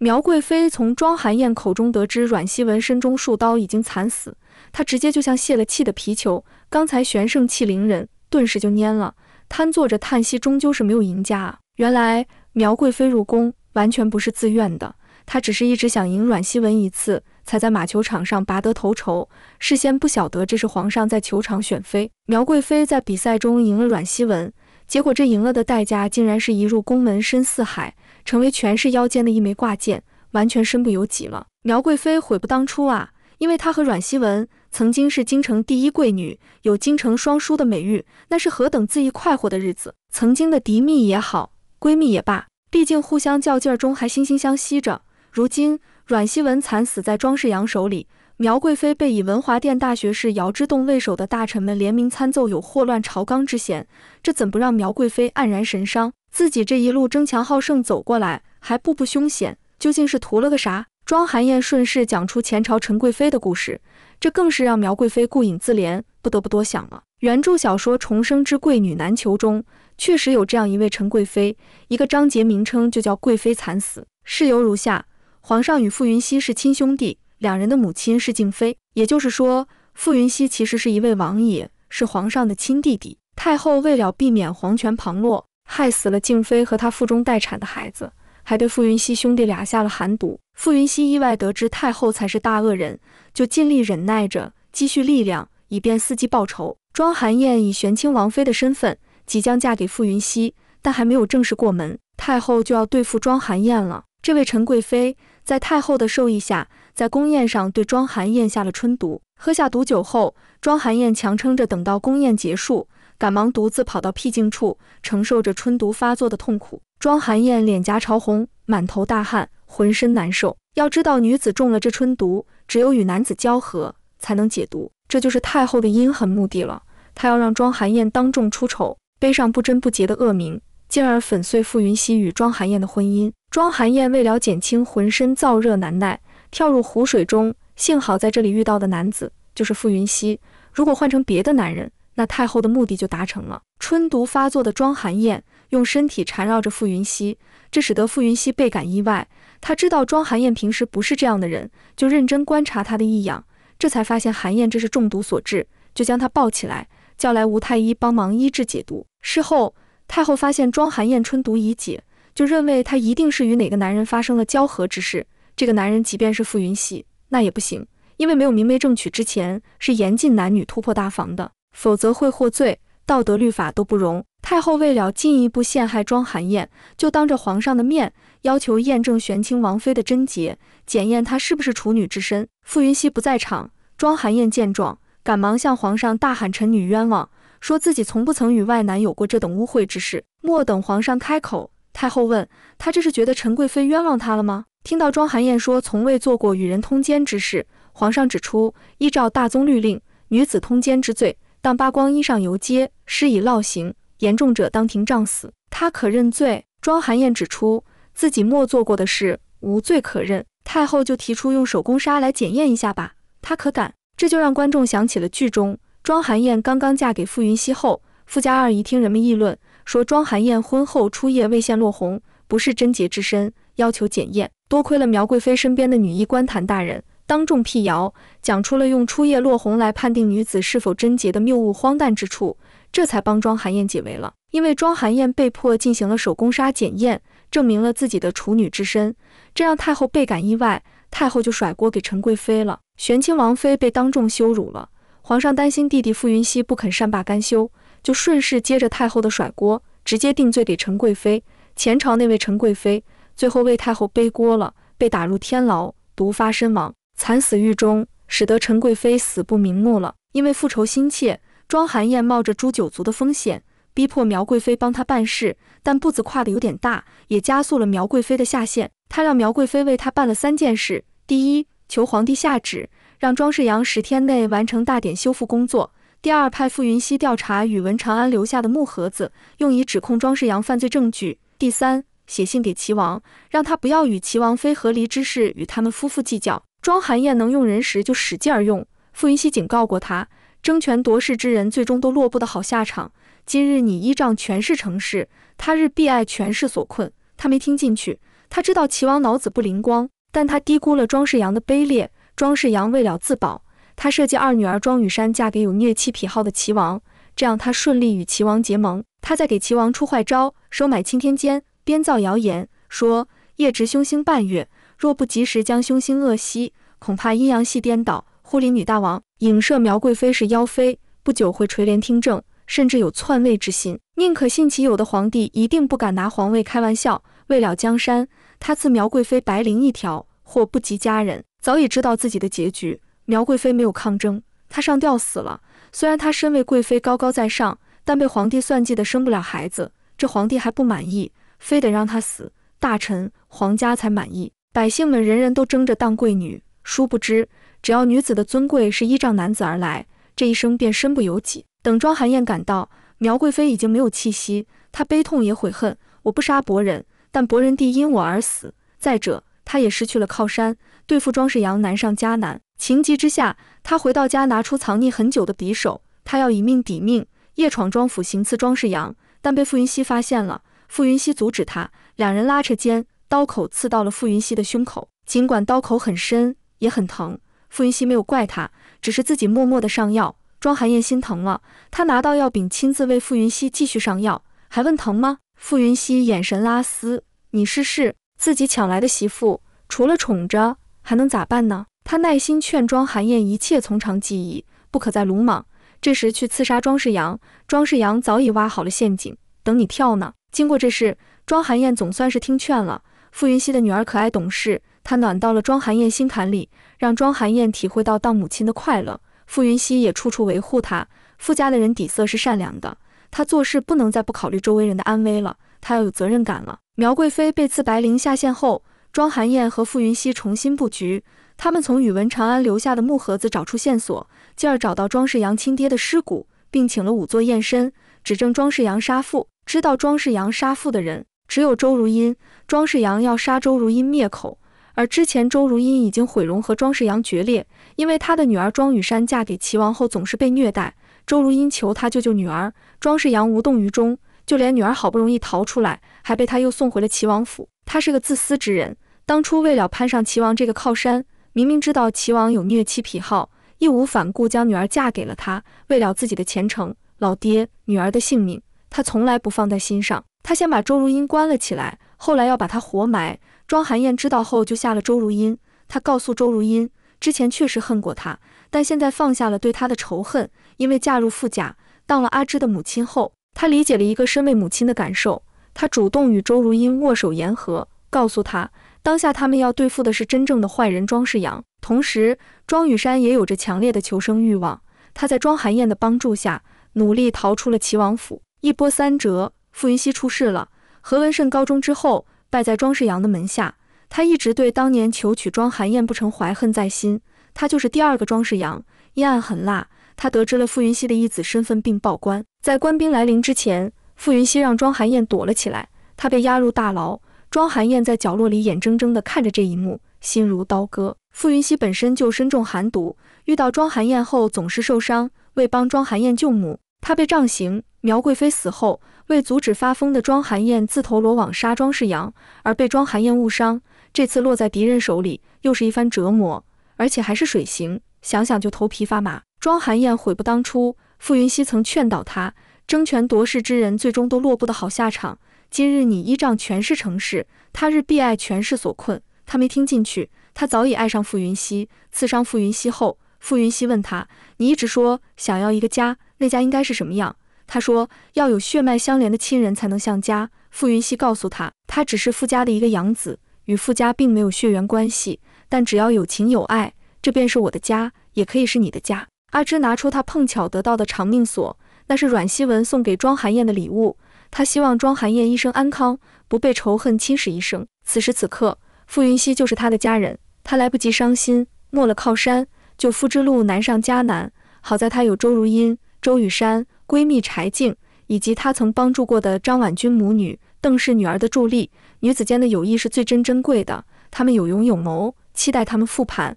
苗贵妃从庄寒燕口中得知阮希文身中数刀已经惨死，她直接就像泄了气的皮球，刚才玄圣气凌人，顿时就蔫了，瘫坐着叹息，终究是没有赢家啊。原来苗贵妃入宫完全不是自愿的，她只是一直想赢阮希文一次，才在马球场上拔得头筹，事先不晓得这是皇上在球场选妃。苗贵妃在比赛中赢了阮希文，结果这赢了的代价竟然是一入宫门深似海，成为权势腰间的一枚挂件，完全身不由己了。苗贵妃悔不当初啊，因为她和阮希文曾经是京城第一贵女，有京城双姝的美誉，那是何等恣意快活的日子。曾经的嫡蜜也好，闺蜜也罢，毕竟互相较劲中还惺惺相惜着。如今阮希文惨死在庄世阳手里，苗贵妃被以文华殿大学士姚之洞为首的大臣们联名参奏，有祸乱朝纲之嫌，这怎不让苗贵妃黯然神伤？自己这一路争强好胜走过来，还步步凶险，究竟是图了个啥？庄寒燕顺势讲出前朝陈贵妃的故事，这更是让苗贵妃顾影自怜，不得不多想了。原著小说《重生之贵女难求》中确实有这样一位陈贵妃，一个章节名称就叫贵妃惨死。事由如下，皇上与傅云熙是亲兄弟，两人的母亲是静妃，也就是说傅云熙其实是一位王爷，是皇上的亲弟弟。太后为了避免皇权旁落，害死了静妃和她腹中待产的孩子，还对傅云熙兄弟俩下了寒毒。傅云熙意外得知太后才是大恶人，就尽力忍耐着，积蓄力量，以便伺机报仇。庄寒燕以玄亲王妃的身份即将嫁给傅云熙，但还没有正式过门，太后就要对付庄寒燕了。这位陈贵妃在太后的授意下，在宫宴上对庄寒燕下了春毒。喝下毒酒后，庄寒燕强撑着等到宫宴结束，赶忙独自跑到僻静处，承受着春毒发作的痛苦。庄寒燕脸颊潮红，满头大汗，浑身难受。要知道女子中了这春毒，只有与男子交合才能解毒，这就是太后的阴狠目的了。她要让庄寒燕当众出丑，背上不贞不洁的恶名，进而粉碎傅云熙与庄寒燕的婚姻。庄寒燕为了减轻浑身燥热难耐，跳入湖水中，幸好在这里遇到的男子就是傅云熙，如果换成别的男人，那太后的目的就达成了。春毒发作的庄寒燕用身体缠绕着傅云熙，这使得傅云熙倍感意外。他知道庄寒燕平时不是这样的人，就认真观察她的异样，这才发现寒燕这是中毒所致，就将她抱起来，叫来吴太医帮忙医治解毒。事后太后发现庄寒燕春毒已解，就认为她一定是与哪个男人发生了交合之事。这个男人即便是傅云熙，那也不行，因为没有明媒正娶之前是严禁男女突破大房的，否则会获罪，道德律法都不容。太后为了进一步陷害庄寒燕，就当着皇上的面要求验证玄亲王妃的贞洁，检验她是不是处女之身。傅云熙不在场，庄寒燕见状，赶忙向皇上大喊臣女冤枉，说自己从不曾与外男有过这等污秽之事。莫等皇上开口，太后问他这是觉得陈贵妃冤枉他了吗？听到庄寒燕说从未做过与人通奸之事，皇上指出，依照大宗律令，女子通奸之罪，当扒光衣上游街，施以烙刑，严重者当庭杖死。他可认罪？庄寒燕指出自己莫做过的事，无罪可认。太后就提出用手工纱来检验一下吧，他可敢？这就让观众想起了剧中庄寒燕刚刚嫁给傅云熙后，傅家二姨听人们议论说庄寒燕婚后初夜未现落红，不是贞洁之身，要求检验。多亏了苗贵妃身边的女医官谭大人当众辟谣，讲出了用初夜落红来判定女子是否贞洁的谬误荒诞之处，这才帮庄寒燕解围了。因为庄寒燕被迫进行了手工纱检验，证明了自己的处女之身，这让太后倍感意外，太后就甩锅给陈贵妃了。玄亲王妃被当众羞辱了，皇上担心弟弟傅云熙不肯善罢甘休，就顺势接着太后的甩锅，直接定罪给陈贵妃。前朝那位陈贵妃最后为太后背锅了，被打入天牢，毒发身亡，惨死狱中，使得陈贵妃死不瞑目了。因为复仇心切，庄寒燕冒着诛九族的风险，逼迫苗贵妃帮她办事，但步子跨得有点大，也加速了苗贵妃的下线。他让苗贵妃为他办了3件事：第一，求皇帝下旨，让庄世阳10天内完成大典修复工作；第二，派傅云熙调查宇文长安留下的木盒子，用以指控庄世阳犯罪证据；第三，写信给齐王，让他不要与齐王妃和离之事与他们夫妇计较。庄寒燕能用人时就使劲儿用，傅云熙警告过他，争权夺势之人最终都落不得好下场。今日你依仗权势成事，他日必爱权势所困。他没听进去，他知道齐王脑子不灵光，但他低估了庄世阳的卑劣。庄世阳为了自保，他设计二女儿庄雨山嫁给有虐妻癖好的齐王，这样他顺利与齐王结盟。他在给齐王出坏招，收买钦天监，编造谣言，说夜值凶星半月，若不及时将凶星遏息，恐怕阴阳系颠倒，忽临女大王，影射苗贵妃是妖妃，不久会垂帘听政，甚至有篡位之心。宁可信其有的皇帝一定不敢拿皇位开玩笑。为了江山，他赐苗贵妃白绫一条，或不及家人。早已知道自己的结局，苗贵妃没有抗争，她上吊死了。虽然她身为贵妃高高在上，但被皇帝算计的生不了孩子，这皇帝还不满意，非得让她死，大臣皇家才满意。百姓们人人都争着当贵女，殊不知只要女子的尊贵是依仗男子而来，这一生便身不由己。等庄寒燕赶到，苗贵妃已经没有气息，她悲痛也悔恨，我不杀伯仁，但伯仁弟因我而死，再者他也失去了靠山，对付庄世阳难上加难。情急之下，他回到家拿出藏匿很久的匕首，他要以命抵命，夜闯庄府行刺庄世阳，但被傅云熙发现了。傅云熙阻止他，两人拉扯间，刀口刺到了傅云熙的胸口。尽管刀口很深，也很疼，傅云熙没有怪他，只是自己默默地上药。庄寒燕心疼了，他拿到药饼，亲自为傅云熙继续上药，还问疼吗？傅云熙眼神拉丝，你是自己抢来的媳妇，除了宠着还能咋办呢？他耐心劝庄寒燕一切从长计议，不可再鲁莽。这时去刺杀庄世阳，庄世阳早已挖好了陷阱，等你跳呢。经过这事，庄寒燕总算是听劝了。傅云熙的女儿可爱懂事，她暖到了庄寒燕心坎里，让庄寒燕体会到当母亲的快乐。傅云熙也处处维护她。傅家的人底色是善良的，她做事不能再不考虑周围人的安危了，她要有责任感了。苗贵妃被赐白绫下线后，庄寒燕和傅云熙重新布局。他们从宇文长安留下的木盒子找出线索，进而找到庄世阳亲爹的尸骨，并请了仵作验身，指证庄世阳杀父。知道庄世阳杀父的人只有周如茵，庄世阳要杀周如茵灭口。而之前周如茵已经毁容和庄世阳决裂，因为他的女儿庄雨山嫁给齐王后总是被虐待，周如茵求他救救女儿，庄世阳无动于衷，就连女儿好不容易逃出来，还被他又送回了齐王府。他是个自私之人，当初为了攀上齐王这个靠山，明明知道齐王有虐妻癖好，义无反顾将女儿嫁给了他。为了自己的前程、老爹、女儿的性命，他从来不放在心上。他先把周如茵关了起来，后来要把她活埋。庄寒燕知道后就下了周如茵，他告诉周如茵，之前确实恨过她，但现在放下了对她的仇恨，因为嫁入傅家，当了阿芝的母亲后，他理解了一个身为母亲的感受。他主动与周如茵握手言和，告诉她，当下他们要对付的是真正的坏人庄世阳。同时，庄雨山也有着强烈的求生欲望，他在庄寒燕的帮助下，努力逃出了齐王府。一波三折，傅云熙出事了。何文慎高中之后，败在庄世阳的门下。他一直对当年求娶庄寒燕不成怀恨在心，他就是第二个庄世阳，阴暗狠辣。他得知了傅云熙的义子身份并报官，在官兵来临之前，傅云熙让庄寒燕躲了起来，他被押入大牢。庄寒燕在角落里眼睁睁地看着这一幕，心如刀割。傅云熙本身就身中寒毒，遇到庄寒燕后总是受伤，为帮庄寒燕救母，他被杖刑。苗贵妃死后，为阻止发疯的庄寒燕自投罗网杀庄世阳，而被庄寒燕误伤，这次落在敌人手里，又是一番折磨，而且还是水刑，想想就头皮发麻。庄寒燕悔不当初，傅云熙曾劝导他，争权夺势之人最终都落不得好下场。今日你依仗权势成事，他日必爱权势所困。他没听进去，他早已爱上傅云熙。刺伤傅云熙后，傅云熙问他，你一直说想要一个家，那家应该是什么样？他说要有血脉相连的亲人才能像家。傅云熙告诉他，他只是傅家的一个养子，与傅家并没有血缘关系，但只要有情有爱，这便是我的家，也可以是你的家。阿芝拿出他碰巧得到的长命锁，那是阮希文送给庄寒燕的礼物，他希望庄寒燕一生安康，不被仇恨侵蚀一生。此时此刻，傅云熙就是他的家人，他来不及伤心，没了靠山，救夫之路难上加难。好在他有周如茵、周雨山、闺蜜柴静，以及他曾帮助过的张婉君母女、邓氏女儿的助力。女子间的友谊是最珍贵的，他们有勇有谋，期待他们复盘。